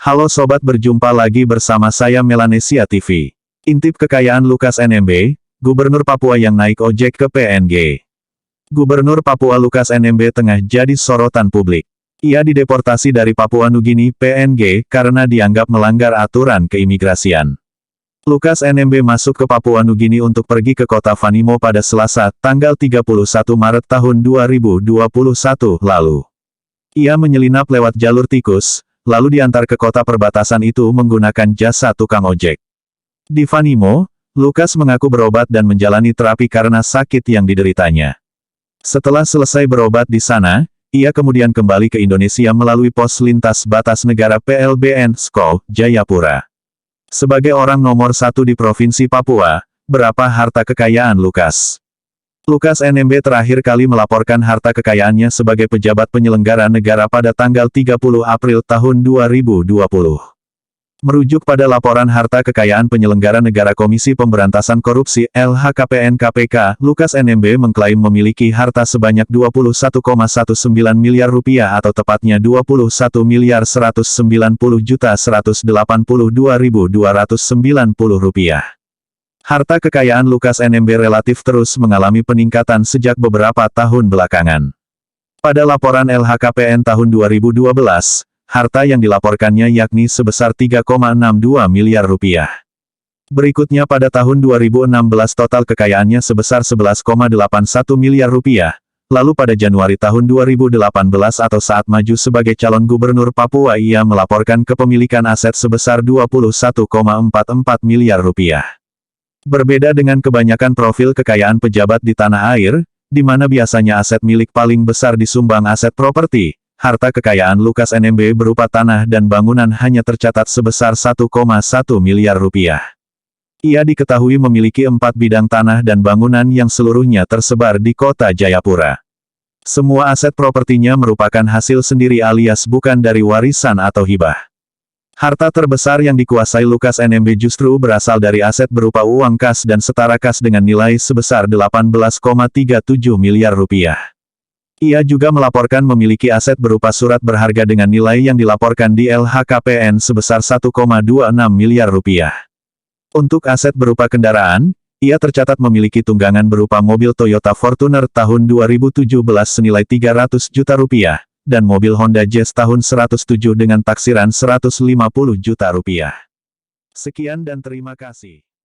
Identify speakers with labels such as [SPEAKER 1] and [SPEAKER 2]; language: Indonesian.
[SPEAKER 1] Halo sobat, berjumpa lagi bersama saya Melanesia TV. Intip kekayaan Lukas NMB, Gubernur Papua yang naik ojek ke PNG. Gubernur Papua Lukas NMB tengah jadi sorotan publik. Ia dideportasi dari Papua Nugini (PNG) karena dianggap melanggar aturan keimigrasian. Lukas NMB masuk ke Papua Nugini untuk pergi ke kota Vanimo pada Selasa, tanggal 31 Maret tahun 2021 lalu. Ia menyelinap lewat jalur tikus, lalu diantar ke kota perbatasan itu menggunakan jasa tukang ojek. Di Vanimo, Lukas mengaku berobat dan menjalani terapi karena sakit yang dideritanya. Setelah selesai berobat di sana, ia kemudian kembali ke Indonesia melalui pos lintas batas negara PLBN Skol, Jayapura. Sebagai orang nomor 1 di Provinsi Papua, berapa harta kekayaan Lukas? Lukas NMB terakhir kali melaporkan harta kekayaannya sebagai pejabat penyelenggara negara pada tanggal 30 April tahun 2020. Merujuk pada laporan harta kekayaan penyelenggara negara Komisi Pemberantasan Korupsi (LHKPN) KPK, Lukas NMB mengklaim memiliki harta sebanyak 21,19 miliar rupiah atau tepatnya 21.190.182.290 rupiah. Harta kekayaan Lukas NMB relatif terus mengalami peningkatan sejak beberapa tahun belakangan. Pada laporan LHKPN tahun 2012, harta yang dilaporkannya yakni sebesar 3,62 miliar rupiah. Berikutnya pada tahun 2016 total kekayaannya sebesar 11,81 miliar rupiah. Lalu pada Januari tahun 2018 atau saat maju sebagai calon gubernur Papua ia melaporkan kepemilikan aset sebesar 21,44 miliar rupiah. Berbeda dengan kebanyakan profil kekayaan pejabat di tanah air, di mana biasanya aset milik paling besar disumbang aset properti, harta kekayaan Lukas NMB berupa tanah dan bangunan hanya tercatat sebesar 1,1 miliar rupiah. Ia diketahui memiliki 4 bidang tanah dan bangunan yang seluruhnya tersebar di kota Jayapura. Semua aset propertinya merupakan hasil sendiri alias bukan dari warisan atau hibah. Harta terbesar yang dikuasai Lukas NMB justru berasal dari aset berupa uang kas dan setara kas dengan nilai sebesar 18,37 miliar rupiah. Ia juga melaporkan memiliki aset berupa surat berharga dengan nilai yang dilaporkan di LHKPN sebesar 1,26 miliar rupiah. Untuk aset berupa kendaraan, ia tercatat memiliki tunggangan berupa mobil Toyota Fortuner tahun 2017 senilai 300 juta rupiah. Dan mobil Honda Jazz tahun 107 dengan taksiran 150 juta rupiah. Sekian dan terima kasih.